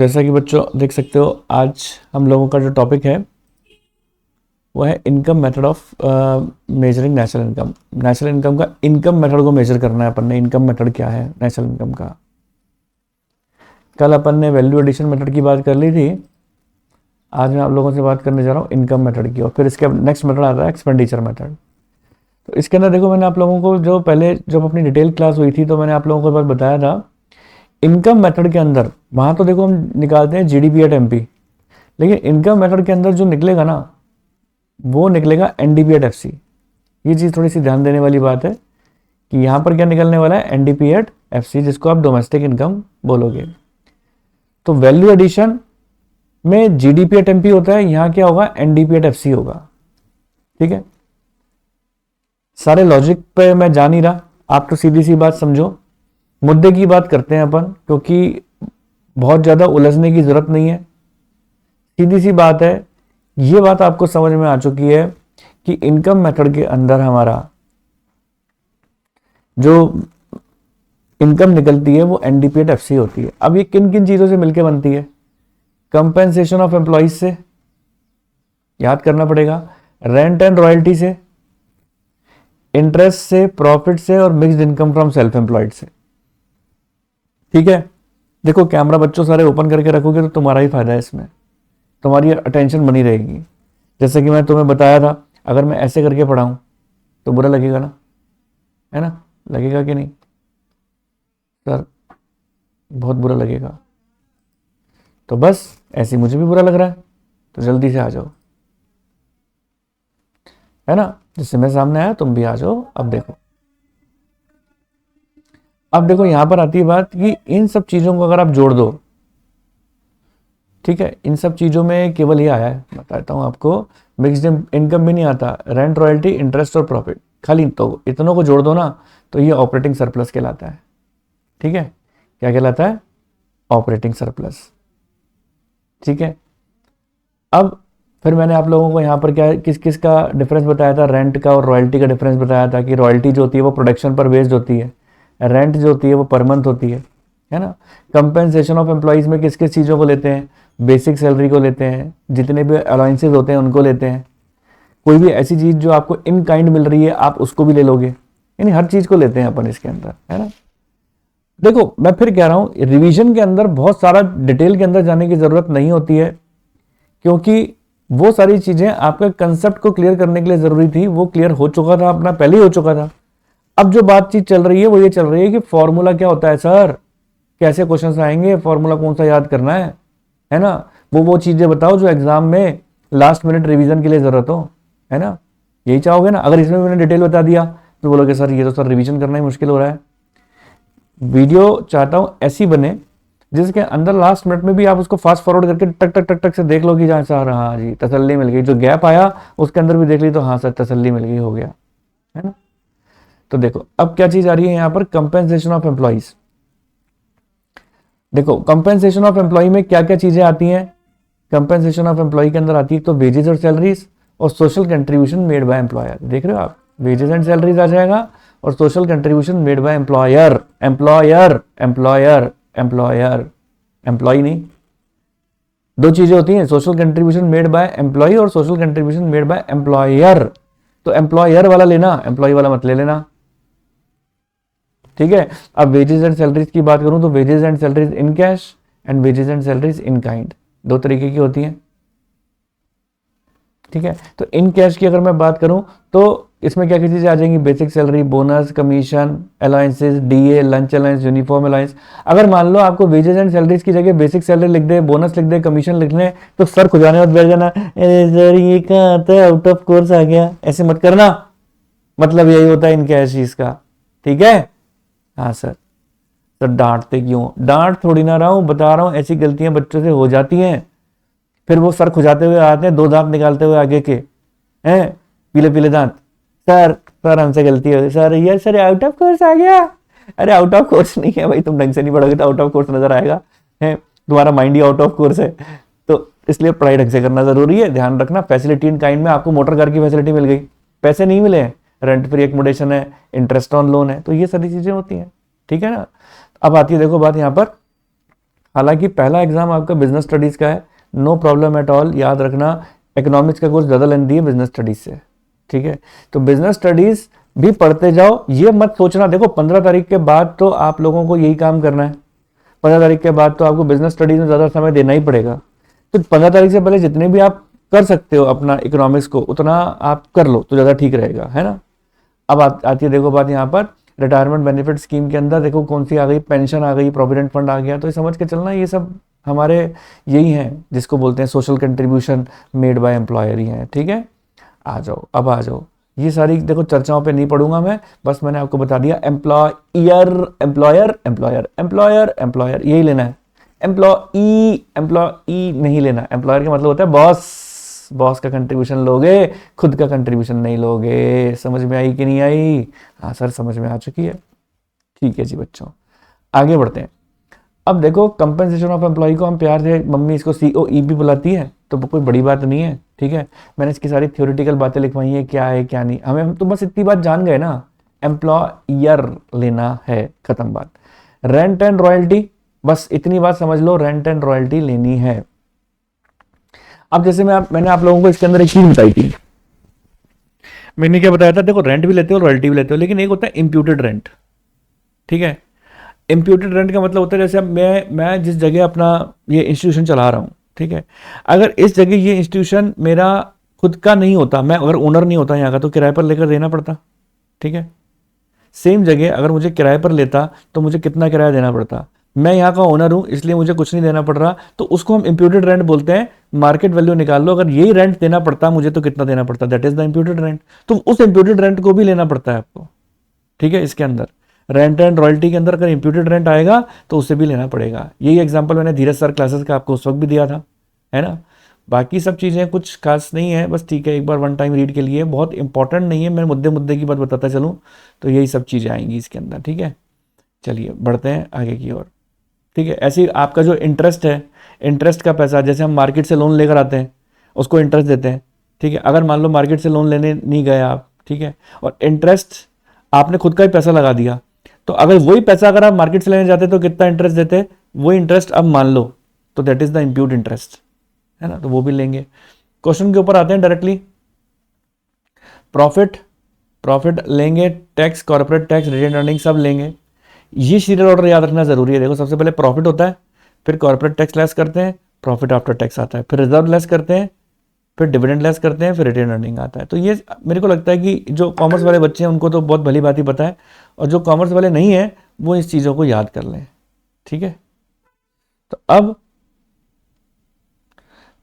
जैसा कि बच्चों देख सकते हो, आज हम लोगों का जो टॉपिक है वो है income method of measuring national income. National income का इनकम मेथड को मेजर करना है अपन ने। इनकम मेथड क्या है नेशनल इनकम का? कल अपन ने वैल्यू एडिशन मेथड की बात कर ली थी। आज मैं आप लोगों से बात करने जा रहा हूँ इनकम मेथड की, और फिर इसके नेक्स्ट मेथड आता है एक्सपेंडिचर मेथड। तो इसके अंदर देखो, मैंने आप लोगों को जो पहले जब अपनी डिटेल क्लास हुई थी तो मैंने आप लोगों को बात बताया था इनकम मेथड के अंदर। वहाँ तो देखो हम निकालते हैं जीडीपी एट एमपी, लेकिन इनकम मेथड के अंदर जो निकलेगा ना वो निकलेगा एनडीपी एट एफसी। ये चीज़ थोड़ी सी ध्यान देने वाली बात है कि यहाँ पर क्या निकलने वाला है, एनडीपी एट एफसी, जिसको आप डोमेस्टिक इनकम बोलोगे। तो वैल्यू एडिशन में जीडीपी एट एमपी होता है, यहाँ क्या होगा, एनडीपी एट एफसी होगा। ठीक है, सारे लॉजिक पे मैं जा नहीं रहा, आप तो सीधी सी बात समझो। मुद्दे की बात करते हैं अपन, क्योंकि बहुत ज़्यादा उलझने की ज़रूरत नहीं है। सीधी सी बात है, ये बात आपको समझ में आ चुकी है कि इनकम मेथड के अंदर हमारा जो इनकम निकलती है वो एनडीपी एट एफसी होती है। अब ये किन किन चीज़ों से मिलकर बनती है? कंपेंसेशन ऑफ एम्प्लॉइज से, याद करना पड़ेगा, रेंट एंड रॉयल्टी से, इंटरेस्ट से, प्रॉफिट से, और mixed income from self employed से। ठीक है, देखो कैमरा बच्चों सारे ओपन करके रखोगे तो तुम्हारा ही फायदा है, इसमें तुम्हारी अटेंशन बनी रहेगी। जैसे कि मैं तुम्हें बताया था, अगर मैं ऐसे करके पढ़ाऊं तो बुरा लगेगा ना, है ना? लगेगा कि नहीं सर? बहुत बुरा लगेगा। तो बस ऐसे मुझे भी बुरा लग रहा है, तो जल्दी से आ जाओ, है ना? जिससे मैं सामने आया तुम भी आ जाओ। अब देखो यहां पर आती है बात कि इन सब चीजों को अगर आप जोड़ दो, ठीक है, इन सब चीजों में केवल ये आया है, बताता हूं आपको, मिक्स्ड इनकम भी नहीं आता, रेंट, रॉयल्टी, इंटरेस्ट और प्रॉफिट, खाली तो इतनों को जोड़ दो ना तो ये ऑपरेटिंग सरप्लस कहलाता है। ठीक है, क्या कहलाता है? Operating surplus. ठीक है, अब फिर मैंने आप लोगों को यहाँ पर क्या किस किस का डिफरेंस बताया था, रेंट का और रॉयल्टी का डिफरेंस बताया था कि रॉयल्टी जो होती है वो प्रोडक्शन पर बेस्ड होती है, रेंट जो होती है वो पर मंथ होती है ना? कंपेंसेशन ऑफ एम्प्लॉइज में किस किस चीज़ों को लेते हैं? बेसिक सैलरी को लेते हैं, जितने भी अलाउंसेज होते हैं उनको लेते हैं, कोई भी ऐसी चीज़ जो आपको इन काइंड मिल रही है आप उसको भी ले लोगे, यानी हर चीज़ को लेते हैं अपन इसके अंदर, है ना? देखो मैं फिर कह रहा हूँ, रिवीजन के अंदर बहुत सारा डिटेल के अंदर जाने की ज़रूरत नहीं होती है, क्योंकि वो सारी चीज़ें आपके कंसेप्ट को क्लियर करने के लिए ज़रूरी थी, वो क्लियर हो चुका था, अपना पहले ही हो चुका था। अब जो बातचीत चल रही है वो ये चल रही है कि फॉर्मूला क्या होता है सर, कैसे क्वेश्चंस आएंगे, फॉर्मूला कौन सा याद करना है ना? वो चीज़ें बताओ जो एग्जाम में लास्ट मिनट रिवीजन के लिए ज़रूरत हो, है ना? यही चाहोगे ना? अगर इसमें मैंने डिटेल बता दिया तो बोलोगे सर ये तो सर रिवीजन करना ही मुश्किल हो रहा है। वीडियो चाहता हूँ ऐसी बने जिसके अंदर लास्ट मिनट में भी आप उसको फास्ट फॉरवर्ड करके टक टक टक टक से देख लो कि जहाँ सर हाँ जी तसल्ली मिल गई, जो गैप आया उसके अंदर भी देख ली तो हाँ सर तसल्ली मिल गई, हो गया, है ना? तो देखो अब क्या चीज आ रही है यहाँ पर, कंपेंसेशन ऑफ एम्प्लॉइज। देखो कंपेंसेशन ऑफ एम्प्लॉय में क्या क्या चीजें आती हैं? कंपेंसेशन ऑफ एम्प्लॉय के अंदर आती है तो वेजेस और सैलरीज और social contribution made by employer. देख रहे हो आप, वेजेस एंड सैलरीज आ जाएगा और social contribution made by employer. Employer employer employer, employee नहीं। दो चीजें होती हैं, social contribution made by employee और social contribution made by employer. तो एम्प्लॉयर वाला लेना, एम्प्लॉय वाला मत ले लेना। ठीक है, अब वेजेस एंड सैलरीज की बात करूं तो wages and salaries in cash and wages and salaries in kind, दो तरीके की होती हैं। ठीक है, तो इन कैश की अगर मैं बात करूं तो इसमें क्या क्या चीजें आ जाएंगी? Basic salary, bonus, commission, allowances, DA, lunch allowance, uniform allowance. अगर मान लो आपको वेजेस एंड सैलरीज की जगह बेसिक सैलरी लिख दे, बोनस लिख दे, कमीशन लिख ले, तो सर खुजाने मत बैठ जाना, अरे सर ये कहाँ आता है, आउट ऑफ कोर्स आ गया, ऐसे मत करना। मतलब यही होता है इन कैश इसका। ठीक है, हाँ सर। सर डांटते क्यों? डांट थोड़ी ना रहा हूं, बता रहा हूं ऐसी गलतियां बच्चों से हो जाती हैं, फिर वो सर खुजाते हुए आते हैं, दो दांत निकालते हुए आगे के, हैं पीले पीले दांत, सर सर हमसे गलती हो गई सर, ये सर आउट ऑफ कोर्स आ गया। अरे आउट ऑफ कोर्स नहीं है भाई, तुम ढंग से नहीं पढ़ोगे तो आउट ऑफ कोर्स नजर आएगा, है तुम्हारा mind he out of course है। तो इसलिए पढ़ाई ढंग से करना जरूरी है। ध्यान रखना, फैसिलिटी इन काइंड में आपको मोटर कार की फैसिलिटी मिल गई, पैसे नहीं मिले, रेंट फ्री एकोमोडेशन है, इंटरेस्ट ऑन लोन है, तो ये सारी चीजें होती हैं। ठीक है ना? अब आती है देखो बात यहाँ पर हालांकि पहला एग्जाम आपका बिजनेस स्टडीज का है, नो प्रॉब्लम एट ऑल, याद रखना इकोनॉमिक्स का कोर्स ज़्यादा लेंदी है बिजनेस स्टडीज से, ठीक है। तो बिजनेस स्टडीज भी पढ़ते जाओ, ये मत सोचना देखो 15 तारीख के बाद तो आप लोगों को यही काम करना है, 15 तारीख के बाद तो आपको बिजनेस स्टडीज में ज़्यादा समय देना ही पड़ेगा। तो 15 तारीख से पहले जितने भी आप कर सकते हो अपना इकोनॉमिक्स को उतना आप कर लो तो ज़्यादा ठीक रहेगा, है ना। अब आती है देखो बात यहाँ पर, रिटायरमेंट बेनिफिट स्कीम के अंदर देखो कौन सी आ गई, पेंशन आ गई, प्रोविडेंट फंड आ गया, तो ये समझ के चलना ये सब हमारे यही हैं जिसको बोलते हैं social contribution made by employer ही हैं, ठीक है। आ जाओ, अब आ जाओ, ये सारी देखो चर्चाओं पे नहीं पढ़ूंगा मैं, बस मैंने आपको बता दिया employer employer employer employer employer यही लेना है, एम्प्लॉई नहीं लेना। एम्प्लॉयर का मतलब होता है बॉस, बॉस का कंट्रीब्यूशन लोगे, खुद का कंट्रीब्यूशन नहीं लोगे। समझ में आई कि नहीं आई? हाँ सर समझ में आ चुकी है, ठीक है जी बच्चों, आगे बढ़ते हैं। अब देखो कंपनसेशन ऑफ एम्प्लॉय को हम प्यार से मम्मी इसको COE भी बुलाती है, तो कोई बड़ी बात नहीं है, ठीक है। मैंने इसकी सारी थ्योरेटिकल बातें लिखवाई है, क्या है क्या नहीं, हम तो बस इतनी बात जान गए ना, एम्प्लॉयर लेना है, खत्म बात। रेंट एंड रॉयल्टी, बस इतनी बात समझ लो, रेंट एंड रॉयल्टी लेनी है। अब जैसे मैंने आप लोगों को इसके अंदर एक चीज बताई थी, मैंने क्या बताया था, देखो रेंट भी लेते हो रॉयल्टी भी लेते हो, लेकिन एक होता है इम्प्यूटेड रेंट, ठीक है। इम्प्यूटेड रेंट का मतलब होता है जैसे अब मैं जिस जगह अपना ये इंस्टीट्यूशन चला रहा हूँ, ठीक है, अगर इस जगह ये इंस्टीट्यूशन मेरा खुद का नहीं होता, मैं अगर ओनर नहीं होता यहाँ का, तो किराए पर लेकर देना पड़ता, ठीक है। सेम जगह अगर मुझे किराए पर लेता तो मुझे कितना किराया देना पड़ता, मैं यहाँ का ओनर हूँ इसलिए मुझे कुछ नहीं देना पड़ रहा, तो उसको हम इम्प्यूटेड रेंट बोलते हैं। मार्केट वैल्यू निकाल लो, अगर यही रेंट देना पड़ता मुझे तो कितना देना पड़ता, that is the imputed rent. तो उस इम्प्यूटेड रेंट को भी लेना पड़ता है आपको, ठीक है। इसके अंदर रेंट एंड रॉयल्टी के अंदर अगर इम्प्यूटेड रेंट आएगा तो उसे भी लेना पड़ेगा। यही एग्जांपल मैंने धीरज सर क्लासेस का आपको उस वक्त भी दिया था, है ना। बाकी सब चीज़ें कुछ खास नहीं है, बस ठीक है, एक बार वन टाइम रीड के लिए, बहुत इंपॉर्टेंट नहीं है, मैं मुद्दे की बात बताता चलूँ तो यही सब चीज़ें आएंगी इसके अंदर, ठीक है। चलिए बढ़ते हैं आगे की ओर, ठीक है। ऐसे ही आपका जो इंटरेस्ट है, इंटरेस्ट का पैसा, जैसे हम मार्केट से लोन लेकर आते हैं उसको इंटरेस्ट देते हैं, ठीक है। अगर मान लो मार्केट से लोन लेने नहीं गए आप, ठीक है, और इंटरेस्ट आपने खुद का ही पैसा लगा दिया, तो अगर वही पैसा अगर आप मार्केट से लेने जाते तो कितना इंटरेस्ट देते, वही इंटरेस्ट अब मान लो, तो that is the impute interest, है ना, तो वो भी लेंगे। क्वेश्चन के ऊपर आते हैं डायरेक्टली, प्रॉफिट लेंगे, tax, corporate tax, retain earning सब लेंगे। ये सीरियल ऑर्डर याद रखना जरूरी है। देखो सबसे पहले प्रॉफिट होता है, फिर कॉर्पोरेट टैक्स लेस करते हैं, प्रॉफिट आफ्टर टैक्स आता है, फिर रिजर्व लेस करते हैं, फिर डिविडेंड लेस करते हैं, फिर रिटेन अर्निंग आता है। तो ये मेरे को लगता है कि जो कॉमर्स वाले बच्चे हैं उनको तो बहुत भली बात ही पता है, और जो कॉमर्स वाले नहीं है वो इस चीज़ों को याद कर लें, ठीक है। तो अब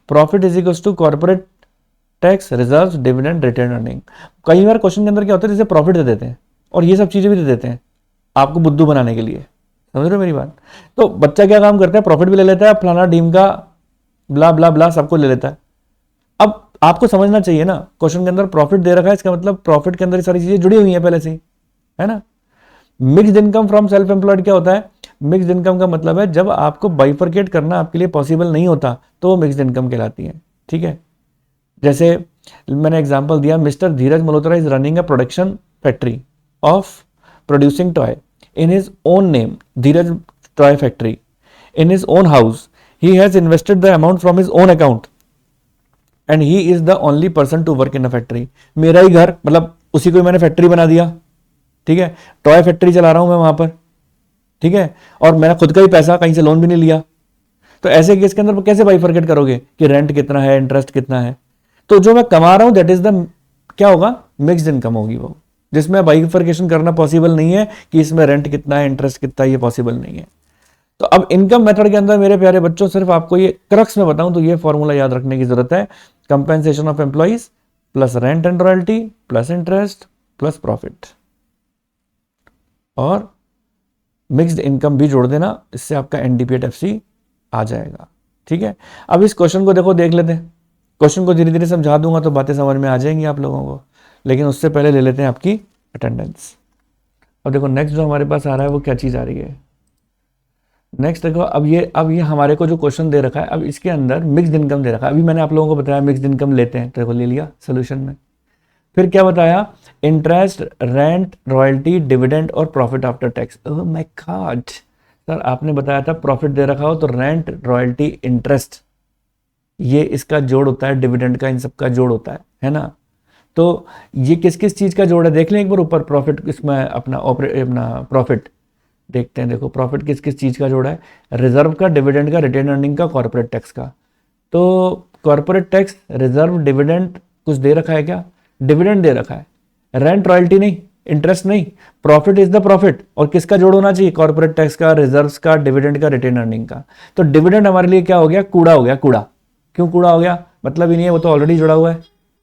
profit is equals to corporate tax, reserve, dividend, retain earning. कई बार क्वेश्चन के अंदर क्या होता है, जैसे प्रॉफिट दे देते हैं और ये सब चीज़ें भी दे देते हैं आपको बुद्धू बनाने के लिए, समझ रहे हो मेरी बात। तो बच्चा क्या काम करता है, प्रॉफिट भी ले लेता है, फलाना डीम का ब्ला ब्ला ब्ला सबको ले लेता है। अब आपको समझना चाहिए ना, क्वेश्चन के अंदर प्रॉफिट दे रखा है, इसका मतलब प्रॉफिट के अंदर सारी चीजें जुड़ी हुई हैं पहले से ही, है ना। Mixed income from self employed क्या होता है, मिक्स्ड इनकम का मतलब है जब आपको बाइफरकेट करना आपके लिए पॉसिबल नहीं होता तो वो मिक्स्ड इनकम कहलाती है, ठीक है। जैसे मैंने एग्जांपल दिया, mister Dheeraj Malhotra is running a production factory of producing toy in his own name, Dheeraj Toy Factory, in his own house. He has invested the amount from his own account and he is the only person to work in a factory. मेरा ही घर, मतलब उसी को मैंने factory बना दिया, ठीक है, टॉय फैक्ट्री चला रहा हूं मैं वहां पर, ठीक है, और मैंने खुद का ही पैसा, कहीं से लोन भी नहीं लिया। तो ऐसे केस के अंदर कैसे बाइफरकेट करोगे कि रेंट कितना है, इंटरेस्ट कितना है। तो जो मैं कमा रहा हूं दैट इज द क्या होगा, मिक्स्ड इनकम होगी वो, जिसमें बाइफरकेशन करना पॉसिबल नहीं है कि इसमें रेंट कितना है, इंटरेस्ट कितना है, ये पॉसिबल नहीं है। तो अब इनकम मेथड के अंदर मेरे प्यारे बच्चों सिर्फ आपको ये क्रक्स में बताऊं तो ये फॉर्मूला याद रखने की जरूरत है, compensation of employees plus rent and royalty plus interest plus profit, और मिक्स्ड इनकम भी जोड़ देना, इससे आपका एनडीपीएट आ जाएगा, ठीक है। अब इस क्वेश्चन को देखो, देख लेते हैं, क्वेश्चन को धीरे धीरे समझा दूंगा तो बातें समझ में आ जाएंगी आप लोगों को, लेकिन उससे पहले ले लेते हैं आपकी अटेंडेंस। अब देखो नेक्स्ट जो हमारे पास आ रहा है वो क्या चीज आ रही है, नेक्स्ट देखो अब ये हमारे को जो क्वेश्चन दे रखा है, अब इसके अंदर मिक्स्ड इनकम दे रखा है। अभी मैंने आप लोगों को बताया मिक्स्ड इनकम लेते हैं, तो देखो ले लिया सोल्यूशन में। फिर क्या बताया, इंटरेस्ट, रेंट, रॉयल्टी, डिविडेंड और profit after tax. Oh my God, sir आपने बताया था प्रॉफिट दे रखा हो तो रेंट, रॉयल्टी, इंटरेस्ट, ये इसका जोड़ होता है, डिविडेंड का इन सब का जोड़ होता है ना। तो ये किस किस चीज का जोड़ है देख लें एक बार ऊपर, प्रॉफिट इसमें अपना प्रॉफिट देखते हैं। देखो प्रॉफिट किस किस चीज का जोड़ा है, रिजर्व का, डिविडेंड का, रिटेन अर्निंग का, कॉर्पोरेट टैक्स का। तो कॉर्पोरेट टैक्स, रिजर्व, डिविडेंड कुछ दे रखा है क्या, डिविडेंड दे रखा है, रेंट रॉयल्टी नहीं, इंटरेस्ट नहीं, प्रॉफिट इज द प्रॉफिट। और किसका जोड़ होना चाहिए, कॉर्पोरेट टैक्स का, रिजर्व्स का, डिविडेंड का, रिटेन अर्निंग का। तो डिविडेंड हमारे लिए क्या हो गया, कूड़ा हो गया, कूड़ा। क्यों कूड़ा हो गया, मतलब ही नहीं है, वो तो ऑलरेडी जुड़ा हुआ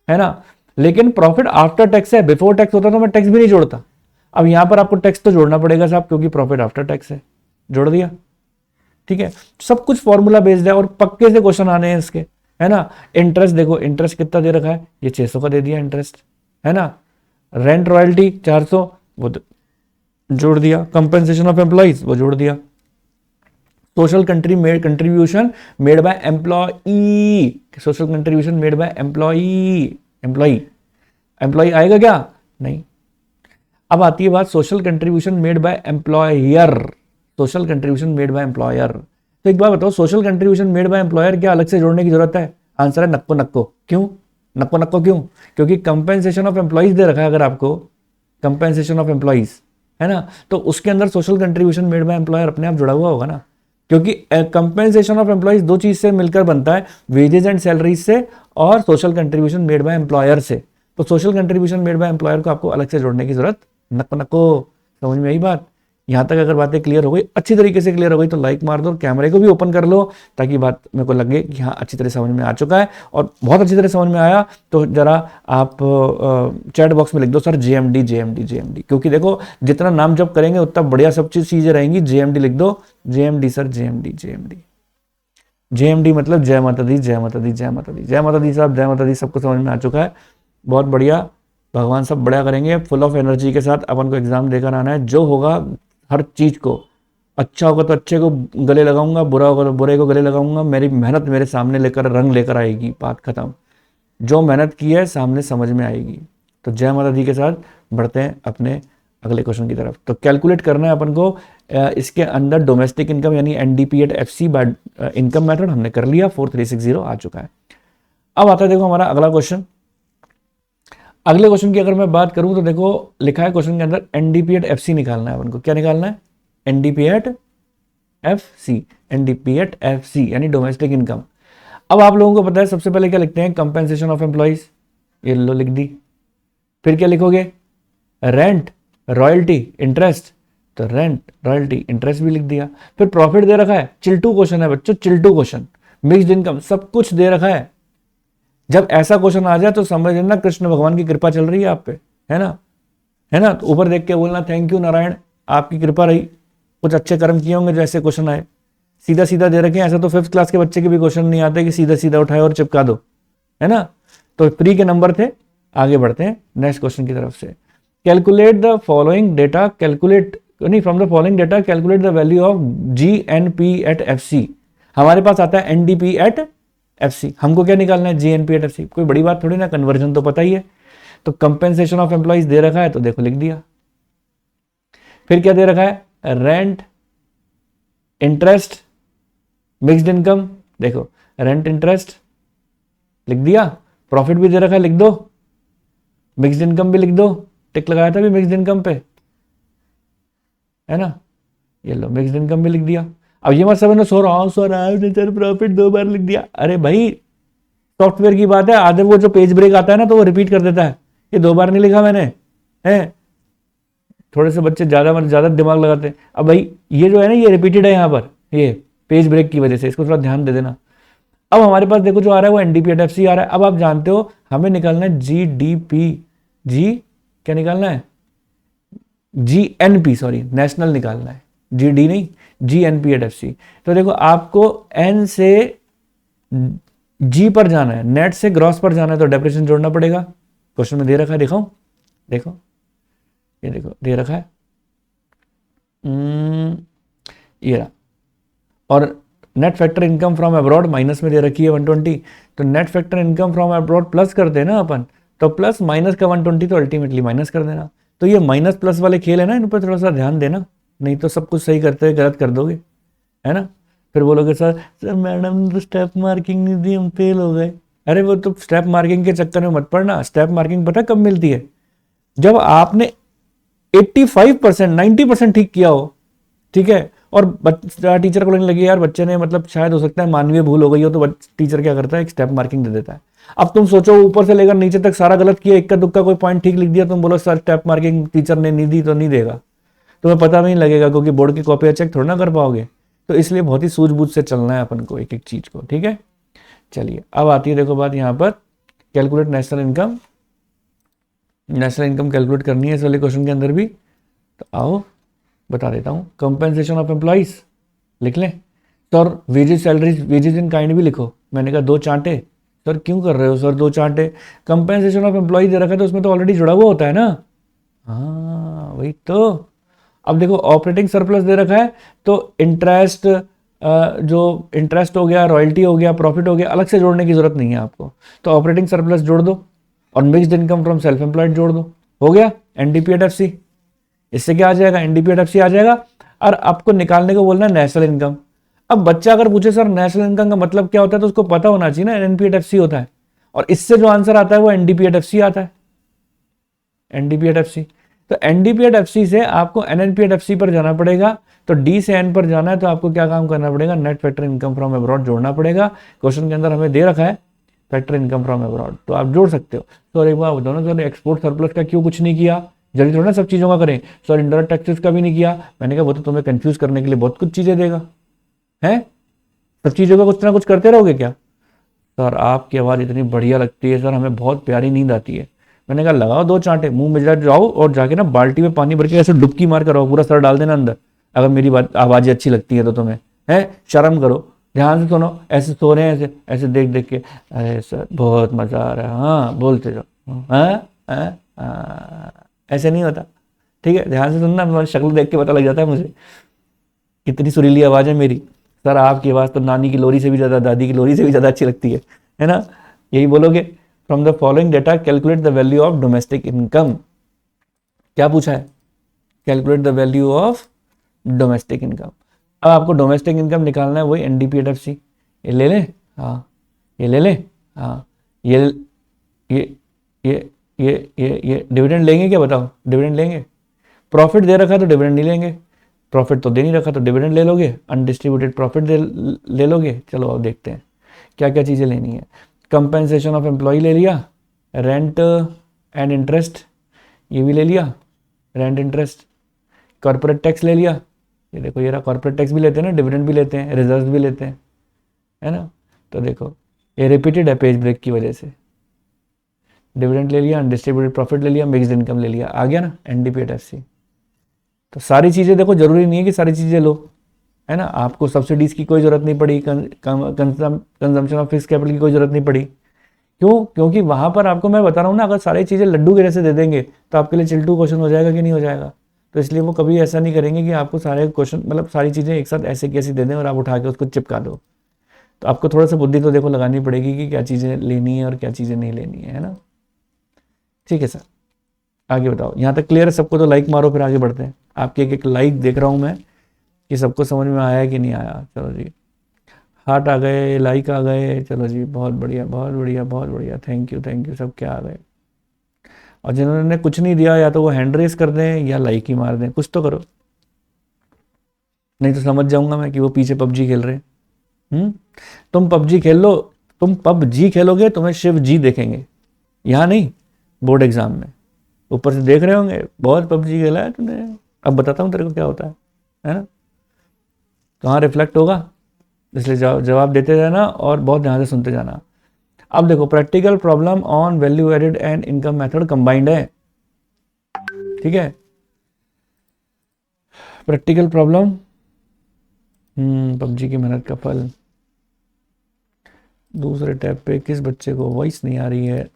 है ना। लेकिन प्रॉफिट आफ्टर टैक्स है, बिफोर टैक्स होता तो मैं टैक्स भी नहीं जोड़ता। अब यहां पर आपको टैक्स तो जोड़ना पड़ेगा साहब, क्योंकि प्रॉफिट आफ्टर टैक्स है, जोड़ दिया। ठीक है, सब कुछ फॉर्मूला बेस्ड है और पक्के से क्वेश्चन आने हैं इसके, है ना। इंटरेस्ट देखो, इंटरेस्ट कितना दे रखा है, ये 600 का दे दिया इंटरेस्ट, है ना। रेंट रॉयल्टी 400, वो जोड़ दिया। कंपेंसेशन ऑफ एम्प्लॉइज, वो जोड़ दिया। Social contribution made bye employee, social contribution made bye employee आएगा क्या, नहीं। अब आती है बात social contribution made by employer, social contribution made by employer. तो एक बात बताओ, social contribution made by employer क्या अलग से जोड़ने की जरूरत है, आंसर है नक्को नक्को। क्यों नक्को नक्को, क्यों, क्योंकि कंपेंसेशन ऑफ एम्प्लॉइज दे रखा है अगर आपको, कंपेंसेशन ऑफ एम्प्लॉइज, है ना, तो उसके अंदर social contribution made by employer अपने आप जुड़ा हुआ होगा ना। क्योंकि कंपेंसेशन ऑफ एम्प्लॉइज दो चीज से मिलकर बनता है, वेजेस एंड सैलरीज से और social contribution made by employer से। तो social contribution made by employer को आपको अलग से जोड़ने की जरूरत नको नको। समझ में आई बात, यहां तक अगर बातें क्लियर हो गई, अच्छी तरीके से क्लियर हो गई, तो लाइक मार दो और कैमरे को भी ओपन कर लो, ताकि बात मेरे को लगे कि हाँ अच्छी तरह समझ में आ चुका है। और बहुत अच्छी तरह समझ में आया तो जरा आप चैट बॉक्स में लिख दो सर जेएमडी जेएमडी जेएमडी, क्योंकि देखो जितना नाम जब करेंगे उतना बढ़िया सब चीजें रहेंगी। जेएमडी लिख दो, JMD sir, JMD JMD JMD मतलब जय माता दी, जय माता दी, जय माता दी, जय माता दी साहब, जय माता दी। सबको समझ में आ चुका है, बहुत बढ़िया, भगवान सब बढ़िया करेंगे। फुल ऑफ एनर्जी के साथ अपन को एग्जाम देकर आना है। जो होगा हर चीज को, अच्छा होगा तो अच्छे को गले लगाऊंगा, बुरा होगा तो बुरे को गले लगाऊंगा। मेरी मेहनत मेरे सामने लेकर रंग लेकर आएगी, बात खत्म। जो मेहनत की है सामने समझ में आएगी। तो जय माता दी के साथ बढ़ते हैं अपने अगले क्वेश्चन की तरफ। तो कैलकुलेट करना है अपन को इसके अंदर डोमेस्टिक इनकम यानी NDP at FC by income method हमने कर लिया, 4360 आ चुका है। अब आता है देखो हमारा अगला क्वेश्चन। अगले क्वेश्चन की अगर मैं बात करूं तो देखो लिखा है क्वेश्चन के अंदर एनडीपी एट एफसी निकालना है अपन को। क्या निकालना है, NDP at FC, NDP at FC यानी डोमेस्टिक इनकम। अब आप लोगों को पता है सबसे पहले क्या लिखते हैं, कंपेंसेशन ऑफ एम्प्लॉइज, ये लो लिख दी। फिर क्या लिखोगे, रेंट, रॉयल्टी, इंटरेस्ट, तो रेंट, रॉयल्टी, इंटरेस्ट भी लिख दिया। फिर प्रॉफिट दे रखा है, चिल्टू क्वेश्चन है बच्चों, चिल्टू क्वेश्चन, मिक्स्ड इनकम, सब कुछ दे रखा है। जब ऐसा क्वेश्चन आ जाए तो समझ लेना कृष्ण भगवान की कृपा चल रही है आप पे, है ना, है ना। तो ऊपर देख के बोलना थैंक यू नारायण, आपकी कृपा रही, कुछ अच्छे कर्म किए होंगे जो ऐसे क्वेश्चन आए। सीधा सीधा दे रखे हैं, ऐसा तो 5th क्लास के बच्चे के भी क्वेश्चन नहीं आते कि सीधा सीधा उठाए और चिपका दो, है ना। तो प्री के नंबर थे। आगे बढ़ते हैं नेक्स्ट क्वेश्चन की तरफ से। Calculate the following data, calculate नहीं from the following data calculate the value of GNP at FC. हमारे पास आता है एनडीपी एट एफसी, हमको क्या निकालना है, जीएनपी एट एफसी। कोई बड़ी बात थोड़ी ना, कन्वर्जन तो पता ही है। तो कंपेंसेशन ऑफ एम्प्लॉइज दे रखा है तो देखो लिख दिया। फिर क्या दे रखा है, रेंट, इंटरेस्ट, मिक्स्ड इनकम, देखो रेंट इंटरेस्ट लिख दिया। प्रॉफिट भी दे रखा है, लिख दो। मिक्स्ड इनकम भी लिख दो, टिक लगाया था भी मिक्स्ड इनकम पे, है ना। ये लो मिक्स्ड इनकम भी लिख दिया। अब ये मत समझना सो रहा हूं सर प्रॉफिट 2 बार लिख दिया। अरे भाई सॉफ्टवेयर की बात है, आधे वो जो पेज ब्रेक आता है ना तो वो रिपीट कर देता है, ये 2 बार नहीं लिखा मैंने, है। थोड़े से बच्चे ज्यादा दिमाग लगाते हैं। अब भाई ये जो है ना ये रिपीटेड है यहाँ पर, ये पेज ब्रेक की वजह से, इसको थोड़ा ध्यान दे देना। अब हमारे पास देखो जो आ रहा है वो एनडीपी एट एफसी आ रहा है। अब आप जानते हो हमें निकालना है जीडीपी, जी क्या निकालना है, जीएनपी, सॉरी नेशनल निकालना है, जीडी नहीं, जीएनपी एट एफसी। तो देखो आपको एन से जी पर जाना है, नेट से ग्रॉस पर जाना है, तो डेप्रिसिएशन जोड़ना पड़ेगा। क्वेश्चन में दे रखा है, दिखाऊं, देखो ये देखो दे रखा है, ये रहा। और net factor income from abroad minus में दे रखी है 120। तो net factor income from abroad plus कर देना अपन, तो प्लस माइनस का 120 तो अल्टीमेटली माइनस कर देना। तो ये माइनस प्लस वाले खेल है ना, इन पर थोड़ा सा ध्यान देना, नहीं तो सब कुछ सही करते हुए गलत कर दोगे, है ना। फिर बोलोगे सर सर मैडम ने तो स्टेप मार्किंग नहीं दी, हम फेल हो गए। अरे वो तो स्टेप मार्किंग के चक्कर में मत पड़ना। स्टेप मार्किंग पता कब मिलती है? जब आपने 85% 90% ठीक किया हो, ठीक है, और टीचर को लगने लगी यार बच्चे ने मतलब शायद हो सकता है मानवीय भूल हो गई हो, तो टीचर क्या करता है, एक स्टेप मार्किंग दे देता है। अब तुम सोचो ऊपर से लेकर नीचे तक सारा गलत किया, इक्का दुक्का कोई पॉइंट ठीक लिख दिया, तुम बोलो सर स्टेप मार्किंग टीचर ने नहीं दी, तो नहीं देगा, तुम्हें पता भी नहीं लगेगा, क्योंकि बोर्ड की कॉपी चेक थोड़ा ना कर पाओगे। तो इसलिए बहुत ही सूझबूझ से चलना है अपन को एक एक चीज को, ठीक है। चलिए अब आती है देखो बात यहाँ पर, calculate national income. National income calculate करनी है इस वाले क्वेश्चन के अंदर भी, तो आओ बता देता हूँ। कंपेंसेशन ऑफ एम्प्लॉइज लिख लें। Sir wages salaries wages in kind भी लिखो। मैंने कहा 2 चांटे। सर क्यों कर रहे हो सर 2 चांटे? कंपेंसेशन ऑफ एम्प्लॉइज दे रखा है तो उसमें तो ऑलरेडी जुड़ा हुआ होता है ना। हाँ वही तो। अब देखो ऑपरेटिंग सरप्लस दे रखा है, तो इंटरेस्ट, जो इंटरेस्ट हो गया, रॉयल्टी हो गया, प्रॉफिट हो गया, अलग से जोड़ने की जरूरत नहीं है आपको। तो ऑपरेटिंग सरप्लस जोड़ दो और mixed income from self employed जोड़ दो, हो गया एनडीपीएफसी। इससे क्या आ जाएगा, एनडीपीएफसी आ जाएगा। और आपको निकालने को बोलना है नेशनल इनकम। अब बच्चा अगर पूछे सर नेशनल इनकम का मतलब क्या होता है, तो उसको पता होना चाहिए ना एनपीएफसी होता है, और इससे जो आंसर आता है वो एनडीपीएफसी आता है, एनडीपीएफसी। तो एनडीपीएफसी से आपको एनएनपीएफसी पर जाना पड़ेगा। तो डी से एन पर जाना है, तो आपको क्या काम करना पड़ेगा, net factor income from abroad जोड़ना पड़ेगा। क्वेश्चन के अंदर हमें दे रखा है फैक्टर इनकम फ्रॉम अब्रॉड, तो आप जोड़ सकते हो। तो एक बार बताओ ना सर एक्सपोर्ट सरप्लस का क्यों कुछ नहीं किया, जल्दी थोड़ा ना सब चीज़ों का करें। सर इंडायरेक्ट टैक्सेस का भी नहीं किया। मैंने कहा वो तो तुम्हें कंफ्यूज करने के लिए बहुत कुछ चीज़ें देगा, है सब चीज़ों का कुछ ना कुछ करते रहोगे क्या? सर आपकी आवाज़ इतनी बढ़िया लगती है सर, हमें बहुत प्यारी नींद आती है। मैंने कहा लगाओ 2 चांटे, मुंह में जाओ और जाके ना बाल्टी में पानी भर के ऐसे डुबकी मार कर आओ, पूरा सर डाल देना अंदर, अगर मेरी बात आवाज़ें अच्छी लगती है तो तुम्हें, है शर्म करो, ध्यान से सुनो। ऐसे सो रहे हैं, ऐसे ऐसे देख देख के, अरे सर बहुत मज़ा आ रहा है, हाँ बोलते जाओ, हाँ हाँ हाँ, ऐसे नहीं होता, ठीक है। ध्यान से सुनना, मेरी शक्ल देख के पता लग जाता है मुझे कितनी सुरीली आवाज़ है मेरी। सर आपकी आवाज़ तो नानी की लोरी से भी ज़्यादा, दादी की लोरी से भी ज़्यादा अच्छी लगती है ना। यही बोलोगे। From the following data calculate the value of domestic income. क्या पूछा है, calculate the value of domestic income. अब आपको डोमेस्टिक इनकम निकालना है, वही एनडीपीएफसी। ये ले लें, हाँ ये ले लें, हाँ ये ये ये ये डिविडेंड लेंगे क्या, बताओ डिविडेंड लेंगे? प्रॉफिट दे रखा है तो डिविडेंड नहीं लेंगे, प्रॉफिट तो दे नहीं रखा तो डिविडेंड ले लोगे, अनडिस्ट्रीब्यूटेड प्रॉफिट ले लोगे। चलो अब देखते हैं क्या क्या चीज़ें लेनी है। कंपेंसेशन ऑफ एम्प्लॉय ले लिया, रेंट एंड इंटरेस्ट ये भी ले लिया, रेंट इंटरेस्ट। कॉर्पोरेट टैक्स ले लिया, ये देखो ये रहा, कॉर्पोरेट टैक्स भी लेते हैं ना, डिविडेंड भी लेते हैं, रिजर्व भी लेते हैं, है ना। तो देखो ये रिपीटेड है पेज ब्रेक की वजह से। डिविडेंड ले लिया, अनडिस्ट्रीब्यूटेड प्रॉफिट ले लिया, मिक्स्ड इनकम ले लिया, आ गया ना एनडीपीएफसी। तो सारी चीज़ें देखो, जरूरी नहीं है कि सारी चीज़ें लो, है ना। आपको सब्सिडीज की कोई ज़रूरत नहीं पड़ी, कंजम्पशन ऑफ फिक्स कैपिटल की कोई ज़रूरत नहीं पड़ी। क्यों? क्योंकि वहाँ पर आपको मैं बता रहा हूँ ना, अगर सारी चीज़ें लड्डू के जैसे दे देंगे तो आपके लिए चिल्टू क्वेश्चन हो जाएगा कि नहीं हो जाएगा। तो इसलिए वो कभी ऐसा नहीं करेंगे कि आपको सारे क्वेश्चन मतलब सारी चीज़ें एक साथ ऐसे कैसे दे दें और आप उठा के उसको चिपका दो। तो आपको थोड़ा सा बुद्धि तो देखो लगानी पड़ेगी कि क्या चीज़ें लेनी है और क्या चीज़ें नहीं लेनी है ना। ठीक है सर, आगे बताओ। यहाँ तक क्लियर है सबको? तो लाइक मारो, फिर आगे बढ़ते हैं। आपके एक एक लाइक देख रहा हूँ मैं कि सबको समझ में आया कि नहीं आया। चलो जी, हार्ट आ गए, लाइक आ गए, चलो जी बहुत बढ़िया बहुत बढ़िया बहुत बढ़िया, थैंक यू सब क्या आ गए। और जिन्होंने कुछ नहीं दिया, या तो वो हैंड रेस कर दें या लाइक ही मार दें, कुछ तो करो, नहीं तो समझ जाऊंगा मैं कि वो पीछे पबजी खेल रहे हैं। तुम पबजी खेल लो, तुम पबजी खेलोगे तुम्हें शिव जी देखेंगे, यहाँ नहीं, बोर्ड एग्जाम में ऊपर से देख रहे होंगे, बहुत पबजी खेला है तूने, अब बताता हूँ तेरे को क्या होता है ना। कहाँ रिफ्लेक्ट होगा, इसलिए जवाब देते रहना और बहुत ध्यान से सुनते जाना। अब देखो practical problem on value added and income method combined है, ठीक है। प्रैक्टिकल प्रॉब्लम, पबजी की मेहनत का फल। दूसरे टैब पे किस बच्चे को वॉइस नहीं आ रही है?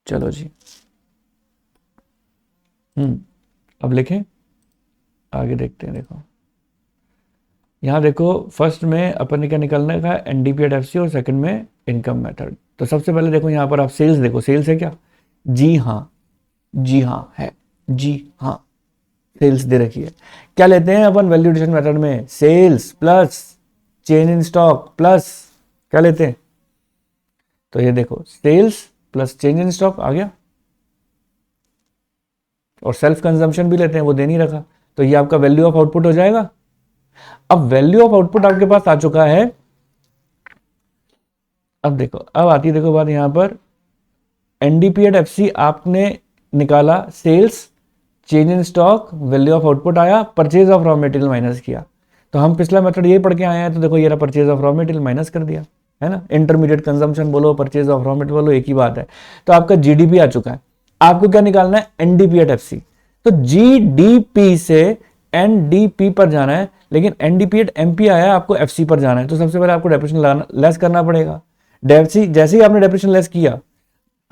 चलो जी, अब लिखें, आगे देखते हैं। देखो यहाँ देखो, फर्स्ट में अपन ने क्या निकालने का, एनडीपीएफसी, और सेकंड में इनकम मेथड। तो सबसे पहले देखो यहाँ पर आप सेल्स देखो, सेल्स है क्या? जी हाँ, जी हाँ है, जी हाँ सेल्स दे रखी है। क्या लेते हैं अपन वैल्यूएशन मेथड में? Sales plus change in stock plus क्या लेते हैं? तो ये देखो sales plus change in stock आ गया, और सेल्फ कंजम्पशन भी लेते हैं, वो दे नहीं रखा, तो ये आपका वैल्यू ऑफ आउटपुट हो जाएगा। अब वैल्यू ऑफ आउटपुट आपके पास आ चुका है। अब देखो, अब आती है देखो बात यहां पर, एनडीपी एट एफसी आपने निकाला, sales change in stock value of output आया, purchase of raw material minus किया। तो हम पिछला मेथड ये पढ़ के आए हैं, तो देखो ये रहा purchase of raw material minus कर दिया, है ना। इंटरमीडिएट कंजम्पशन बोलो, परचेज ऑफ रॉ मटेरियल बोलो, एक ही बात है। तो आपका जीडीपी आ चुका है। आपको क्या निकालना है? NDP at FC. तो जीडीपी से एनडीपी पर जाना है, लेकिन एनडीपी एट एमपी आया, आपको एफसी पर जाना है। तो सबसे पहले आपको डेप्रिसिएशन लेस करना पड़ेगा। जैसे ही आपने डेप्रिसिएशन लेस किया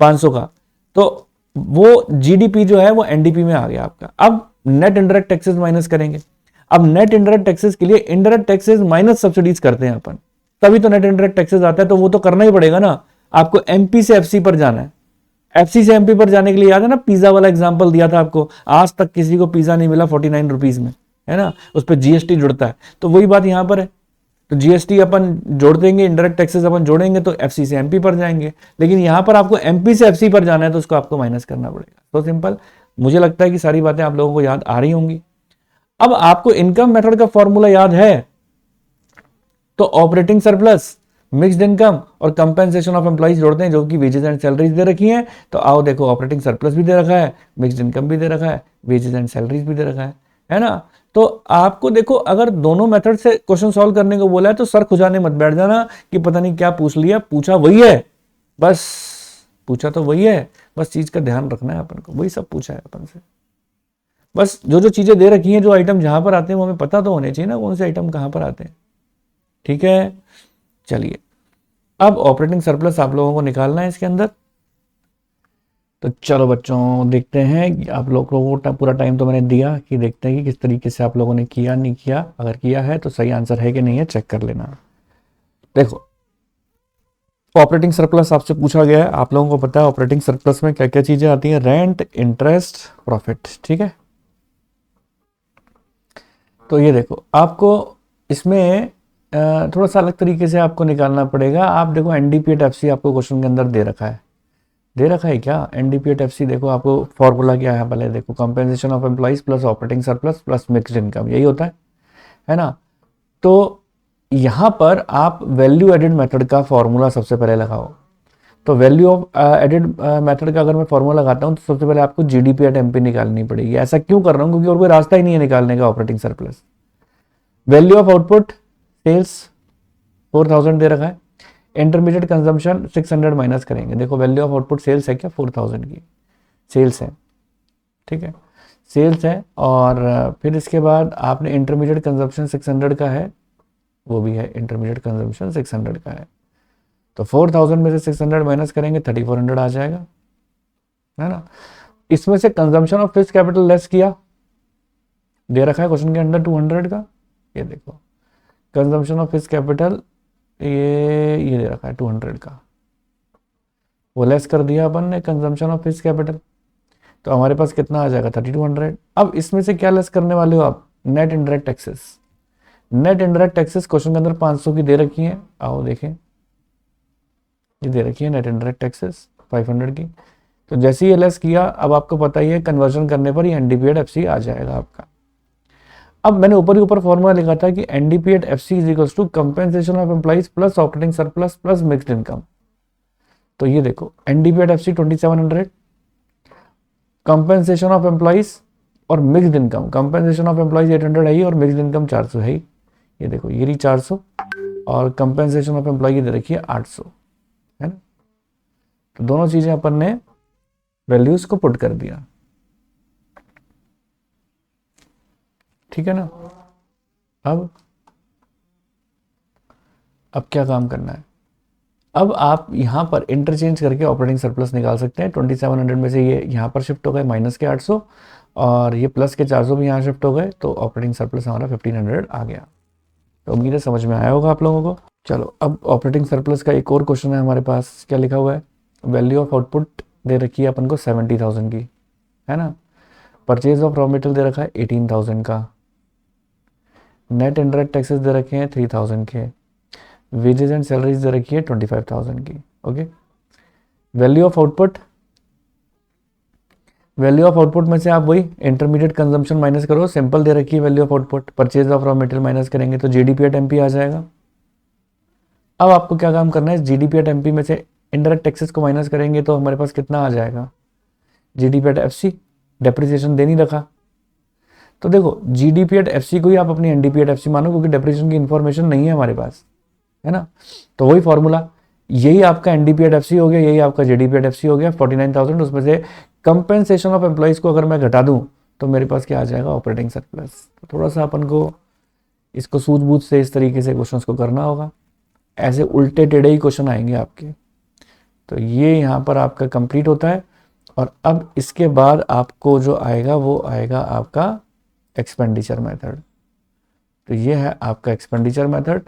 500 का, तो वो जीडीपी जो है वो एनडीपी में आ गया आपका। अब नेट इंडायरेक्ट टैक्सेस माइनस करेंगे। अब नेट इंडायरेक्ट टैक्सेस के लिए इंडायरेक्ट टैक्सेस माइनस सब्सिडीज करते हैं अपन, तभी तो नेट इंडायरेक्ट टैक्सेस आता है। तो वो तो करना ही पड़ेगा ना। आपको एमपी से एफसी पर जाना है। एफसी से एमपी पर जाने के लिए याद है ना, पिज्जा वाला एग्जांपल दिया था आपको, आज तक किसी को पिज्जा नहीं मिला 49 रुपीज में, है ना। उस पर जीएसटी जुड़ता है, तो वही बात यहां पर है। तो जीएसटी अपन जोड़ देंगे, इंडायरेक्ट टैक्सेस अपन जोड़ेंगे, तो एफसी से एमपी पर जाएंगे। लेकिन यहां पर आपको एमपी से एफसी पर जाना है, तो उसको आपको माइनस करना पड़ेगा। तो सिंपल। मुझे लगता है कि सारी बातें आप लोगों को याद आ रही होंगी। अब आपको इनकम मेथड का फॉर्मूला याद है, तो ऑपरेटिंग सरप्लस, मिक्स्ड इनकम और कंपेंसेशन ऑफ एम्प्लॉइज जोड़ते हैं, जो कि वेजेस एंड सैलरीज दे रखी हैं। तो आओ देखो, ऑपरेटिंग सरप्लस भी दे रखा है, मिक्स्ड इनकम भी दे रखा है, वेजेस एंड सैलरीज भी दे रखा है ना। तो आपको देखो, अगर दोनों मेथड से क्वेश्चन सॉल्व करने को बोला है, तो सर खुजाने मत बैठ जाना कि पता नहीं क्या पूछ लिया। पूछा वही है, बस पूछा तो वही है, बस चीज का ध्यान रखना है अपन को, वही सब पूछा है अपन से। बस जो जो चीजें दे रखी हैं, जो आइटम जहां पर आते हैं, वो हमें पता तो होने चाहिए ना, कौन से आइटम कहां पर आते हैं। ठीक है, चलिए। अब ऑपरेटिंग सरप्लस आप लोगों को निकालना है इसके अंदर। तो चलो बच्चों, देखते हैं कि आप लोगों को पूरा टाइम तो मैंने दिया, कि देखते हैं कि किस तरीके से आप लोगों ने किया नहीं किया। अगर किया है तो सही आंसर है कि नहीं है, चेक कर लेना। देखो, ऑपरेटिंग सरप्लस आपसे पूछा गया है, आप लोगों को पता है ऑपरेटिंग सरप्लस में क्या क्या चीजें आती हैं? Rent, interest, profit. ठीक है, तो ये देखो, आपको इसमें थोड़ा सा अलग तरीके से आपको निकालना पड़ेगा। आप देखो, एनडीपी एट एफसी आपको क्वेश्चन के अंदर दे रखा है, दे रखा है क्या? एनडीपी एट एफसी देखो, आपको फॉर्मूला क्या है पहले देखो, compensation of employees plus operating surplus plus mixed income, यही होता है ना। तो यहां पर आप वैल्यू एडेड मेथड का फॉर्मूला सबसे पहले लगाओ। तो वैल्यू ऑफ एडेड मेथड का अगर मैं फॉर्मूला लगाता हूं, तो सबसे पहले आपको जीडीपी एट एमपी निकालनी पड़ेगी। ऐसा क्यों कर रहा हूं? क्योंकि और कोई रास्ता ही नहीं है निकालने का operating surplus. Value of output, sales 4000 दे रखा है, इंटरमीडिएट कंजम्पशन 600 माइनस करेंगे। देखो, वैल्यू ऑफ आउटपुट सेल्स है क्या? 4000 की सेल्स है, ठीक है, सेल्स है। और फिर इसके बाद आपने इंटरमीडिएट कंजम्पशन 600 का है, वो भी है, इंटरमीडिएट कंजम्पशन 600 का है। तो 4000 में से 600 माइनस करेंगे, 3400 आ जाएगा, है ना। इसमें से consumption of fixed capital less किया, दे रखा है क्वेश्चन के अंदर 200 का। ये देखो, कंजम्पशन ऑफ फिक्स्ड कैपिटल ये दे रखा है 200 का, वो लेस कर दिया अपन ने कंजम्पशन ऑफ फिक्स्ड कैपिटल। तो हमारे पास कितना आ जाएगा? 3200। अब इसमें से क्या लेस करने वाले हो आप? Net indirect taxes. Net indirect taxes question के अंदर 500 की दे रखी है, आओ देखें, ये दे रखी है नेट इंडायरेक्ट टैक्सेस 500 की। तो जैसे ही ये लेस किया, अब आपको पता ही है कन्वर्जन करने पर ये एनडीपी एट एफसी आ जाएगा आपका। अब मैंने ऊपर ही ऊपर फॉर्मूला लिखा था कि NDP at FC is equals to compensation of employees plus operating surplus plus mixed income. तो ये देखो, NDP at FC 2700, compensation of employees और mixed income, compensation of employees 800 है ही, और मिक्स्ड इनकम 400 है ही। ये देखो, ये रही 400, और कंपेंसेशन ऑफ एम्प्लॉय दे रखी है 800, है ना। तो दोनों चीजें अपन ने वैल्यूज को पुट कर दिया, ठीक है ना। अब क्या काम करना है? अब आप यहां पर इंटरचेंज करके ऑपरेटिंग सरप्लस निकाल सकते हैं। 2700 में से ये यहां पर शिफ्ट हो गए माइनस के 800, और ये प्लस के 400 भी यहां शिफ्ट हो गए, तो ऑपरेटिंग सरप्लस हमारा 1500 आ गया। तो उम्मीद है समझ में आया होगा आप लोगों को। चलो अब ऑपरेटिंग सरप्लस का एक और क्वेश्चन है हमारे पास, क्या लिखा हुआ है, वैल्यू ऑफ आउटपुट दे रखी है अपन को 70,000 की, है ना। परचेज ऑफ रॉ मटेरियल दे रखा है 18,000 का, नेट इनडायरेक्ट टैक्सेस दे रखे हैं 3,000 के, वेजेस एंड सैलरीज दे रखी है 25,000 की। Okay, value of output, value of output में से आप वही इंटरमीडिएट कंजम्पशन माइनस करो, सिंपल दे रखी है value of output, purchase of raw material minus करेंगे तो जीडीपी एट एमपी आ जाएगा। अब आपको क्या काम करना है, जीडीपी एट एमपी में से इनडायरेक्ट टैक्सेस को माइनस करेंगे तो हमारे पास कितना आ जाएगा, जीडीपी एट एफसी, डेप्रिसिएशन दे नहीं रखा। तो देखो जीडीपी एट एफसी को ही आप अपनी एनडीपी एट एफसी मानो, क्योंकि डेप्रिसिएशन की इंफॉर्मेशन नहीं है हमारे पास, है ना। तो वही फॉर्मूला, यही आपका एनडीपी एट एफसी हो गया, यही आपका जीडीपी एट एफसी हो गया 49,000, उसमें से कंपेंसेशन ऑफ एम्प्लॉइज को अगर मैं घटा दूं तो मेरे पास क्या आ जाएगा, ऑपरेटिंग सरप्लस। तो थोड़ा सा अपन को इसको सूझबूझ से इस तरीके से क्वेश्चंस को करना होगा, ऐसे उल्टे टेढ़े ही क्वेश्चन आएंगे आपके। तो ये यहाँ पर आपका कंप्लीट होता है, और अब इसके बाद आपको जो आएगा वो आएगा आपका एक्सपेंडिचर मेथड। तो ये है आपका एक्सपेंडिचर मेथड।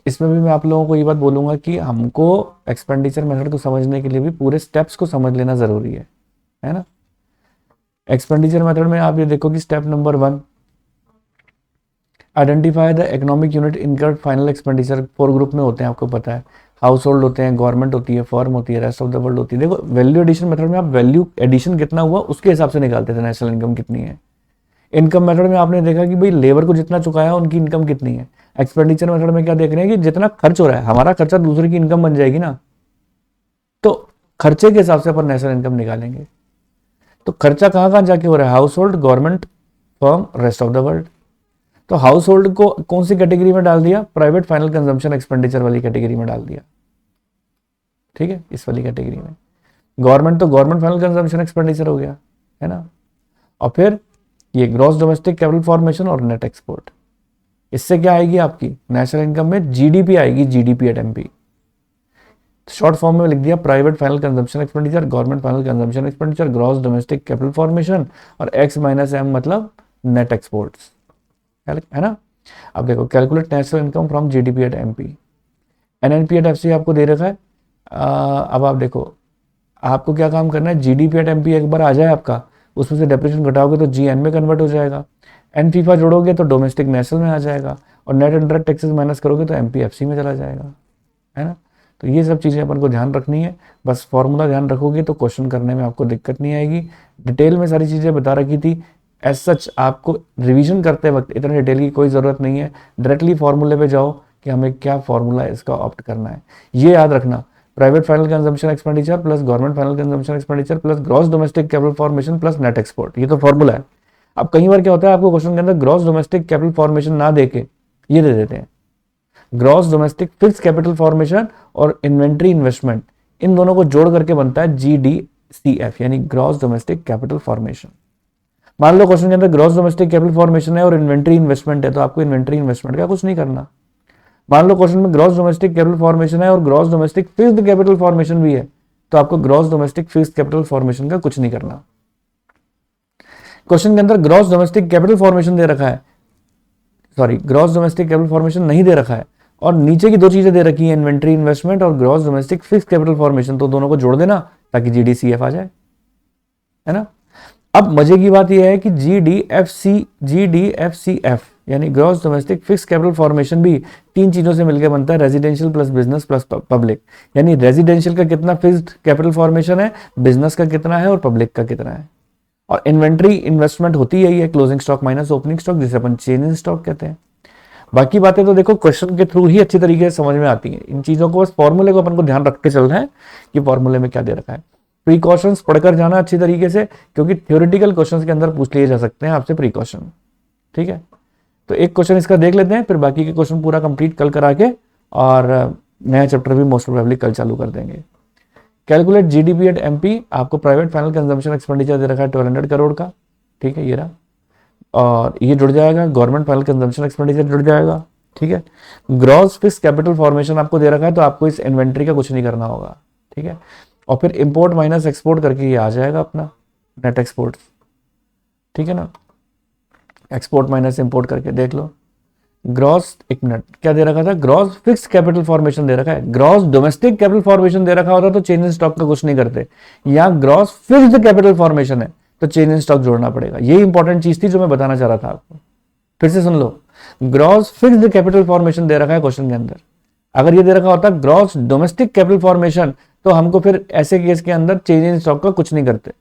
इसमें भी मैं आप लोगों को ये बात बोलूँगा कि हमको एक्सपेंडिचर मेथड को समझने के लिए भी पूरे स्टेप्स को समझ लेना ज़रूरी है ना। एक्सपेंडिचर मेथड में आप ये देखो कि step number 1, identify the economic unit incurred final expenditure. 4 group में होते हैं, आपको पता है, हाउस होल्ड होते हैं, गवर्नमेंट होती है, फर्म होती है, रेस्ट ऑफ द वर्ल्ड होती है। देखो वैल्यू एडिशन मेथड में आप वैल्यू एडिशन कितना हुआ उसके हिसाब से निकालते थे नेशनल इनकम कितनी है। इनकम मेथड में आपने देखा कि भाई लेबर को जितना चुकाया उनकी इनकम कितनी है। एक्सपेंडिचर मेथड में क्या देख रहे हैं कि जितना खर्च हो रहा है, हमारा खर्चा दूसरे की इनकम बन जाएगी ना, तो खर्चे के हिसाब से अपन नेशनल इनकम निकालेंगे। तो खर्चा कहाँ कहाँ जाके हो रहा है, house hold, government, firm, rest of the world. तो हाउस होल्ड को कौन सी कैटेगरी में डाल दिया, प्राइवेट फाइनल कंजम्पशन एक्सपेंडिचर वाली कैटेगरी में डाल दिया, ठीक है, इस वाली कैटेगरी में। गवर्नमेंट तो गवर्नमेंट फाइनल कंजम्पशन एक्सपेंडिचर हो गया, है ना। और फिर ये ग्रॉस डोमेस्टिक कैपिटल फॉर्मेशन और नेट एक्सपोर्ट, इससे क्या आएगी आपकी नेशनल इनकम में, जीडीपी आएगी, GDP at MP. Short form में लिख दिया private final consumption expenditure, government final consumption expenditure, gross domestic capital formation, और एक्स माइनस एम मतलब नेट एक्सपोर्ट्स, है ना। अब देखो calculate national income from GDP at MP, NNP at FC आपको दे रखा है। अब आप देखो आपको क्या काम करना है, जीडीपी एट एमपी एक बार आ जाए आपका, उसमें से डेप्रिसिएशन घटाओगे तो जीएन में कन्वर्ट हो जाएगा, एन फीफा जोड़ोगे तो डोमेस्टिक नेशनल में आ जाएगा, और नेट इंडायरेक्ट टैक्सेस माइनस करोगे तो एमपीएफसी में चला जाएगा, है ना। तो ये सब चीज़ें अपन को ध्यान रखनी है, बस फॉर्मूला ध्यान रखोगे तो क्वेश्चन करने में आपको दिक्कत नहीं आएगी। डिटेल में सारी चीज़ें बता रखी थी, एज सच आपको रिवीजन करते वक्त इतना डिटेल की कोई ज़रूरत नहीं है, डायरेक्टली फॉर्मूले पे जाओ कि हमें क्या फॉर्मूला इसका ऑप्ट करना है। ये याद रखना, private final consumption expenditure plus government final consumption expenditure plus gross domestic capital formation plus net export, ये तो फॉर्मूला है। अब कई बार क्या होता है, आपको क्वेश्चन के अंदर ग्रॉस डोमेस्टिक कैपिटल फॉर्मेशन ना देके ये दे देते हैं, gross domestic fix capital formation और इन्वेंट्री इन्वेस्टमेंट, इन दोनों को जोड़ करके बनता है GDCF, यानी ग्रॉस डोमेस्टिक कैपिटल फॉर्मेशन। मान लो क्वेश्चन के अंदर ग्रॉस डोमेस्टिक कैपिटल फॉर्मेशन है और इन्वेंट्री इन्वेस्टमेंट है, तो आपको इन्वेंट्री इन्वेस्टमेंट का कुछ नहीं करना। मान लो क्वेश्चन में ग्रॉस डोमेस्टिक कैपिटल फॉर्मेशन है और gross domestic fixed capital formation भी है, तो आपको gross domestic fixed capital formation का कुछ नहीं करना। क्वेश्चन के अंदर ग्रॉस डोमेस्टिक कैपिटल फॉर्मेशन दे रखा है, sorry gross domestic capital formation नहीं दे रखा है, और नीचे की 2 चीजें दे रखी है, इन्वेंट्री इन्वेस्टमेंट और gross domestic fixed capital formation, तो दोनों को जोड़ देना ताकि GDCF आ जाए, है ना। अब मजे की बात यह है कि GDFCF यानी gross domestic fixed capital formation भी 3 चीजों से मिलकर बनता है, residential plus business plus public. यानी रेजिडेंशियल का कितना फिक्स्ड कैपिटल फॉर्मेशन है, बिजनेस का कितना है और पब्लिक का कितना है। और इन्वेंट्री इन्वेस्टमेंट होती यही है, closing stock minus opening stock, जिसे अपन चेंज इन स्टॉक कहते हैं। बाकी बातें तो देखो क्वेश्चन के थ्रू ही अच्छी तरीके से समझ में आती हैं, इन चीजों को बस फॉर्मूले को अपन को ध्यान रख के चलना है कि फॉर्मूले में क्या दे रखा है। प्रीकॉशंस पढ़कर जाना अच्छी तरीके से, क्योंकि थ्योरेटिकल क्वेश्चंस के अंदर पूछ लिए जा सकते हैं आपसे प्रीकॉशन, ठीक है। तो एक क्वेश्चन इसका देख लेते हैं, फिर बाकी के क्वेश्चन पूरा कंप्लीट कल करा के और नया चैप्टर भी मोस्ट प्रोबेबली कल चालू कर देंगे। कैलकुलेट जीडीपी एट एमपी, आपको प्राइवेट फाइनल कंजम्पशन एक्सपेंडिचर दे रखा है 1200 करोड़ का, ठीक है, ये रहा, और ये जुड़ जाएगा, गवर्नमेंट फाइनल कंजम्पशन एक्सपेंडिचर जुड़ जाएगा, ठीक है। ग्रॉस फिक्स कैपिटल फॉर्मेशन आपको दे रखा है, तो आपको इस इन्वेंट्री का कुछ नहीं करना होगा, ठीक है। और फिर इंपोर्ट माइनस एक्सपोर्ट करके ये आ जाएगा अपना नेट एक्सपोर्ट, ठीक है ना। एक्सपोर्ट माइनस इंपोर्ट करके देख लो, ग्रॉस, एक मिनट, क्या दे रखा था, ग्रॉस फिक्स कैपिटल फॉर्मेशन दे रखा है, ग्रॉस डोमेस्टिक कैपिटल फॉर्मेशन दे रखा होता तो चेंज इन स्टॉक का कुछ नहीं करते। यहाँ ग्रॉस फिक्स्ड कैपिटल फॉर्मेशन है तो चेंज इन स्टॉक जोड़ना पड़ेगा। ये इंपॉर्टेंट चीज थी जो मैं बताना चाह रहा था आपको, फिर से सुन लो। ग्रॉस फिक्स्ड कैपिटल फॉर्मेशन दे रखा है क्वेश्चन के अंदर, अगर ये दे रखा होता ग्रॉस डोमेस्टिक कैपिटल फॉर्मेशन तो हमको फिर ऐसे केस के अंदर चेंज इन स्टॉक का कुछ नहीं करते,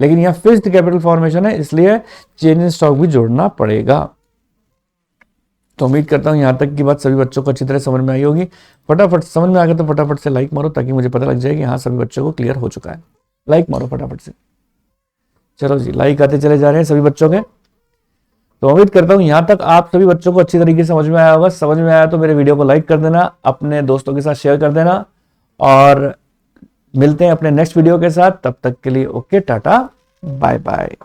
लेकिन यहाँ फिक्स्ड कैपिटल फॉर्मेशन है इसलिए चेंज इन स्टॉक भी जोड़ना पड़ेगा। तो उम्मीद करता हूं यहां तक की बात सभी बच्चों को अच्छी तरह समझ में आई होगी। फटाफट समझ में आ गया तो फटाफट से लाइक मारो ताकि मुझे पता लग जाए कि हाँ सभी बच्चों को क्लियर हो चुका है। लाइक मारो फटाफट से, चलो जी, लाइक आते चले जा रहे हैं सभी बच्चों के। तो उम्मीद करता हूं यहां तक आप सभी बच्चों को अच्छी तरीके से समझ में आया होगा। समझ में आया तो मेरे वीडियो को लाइक कर देना, अपने दोस्तों के साथ शेयर कर देना, और मिलते हैं अपने नेक्स्ट वीडियो के साथ। तब तक के लिए ओके, टाटा बाय बाय।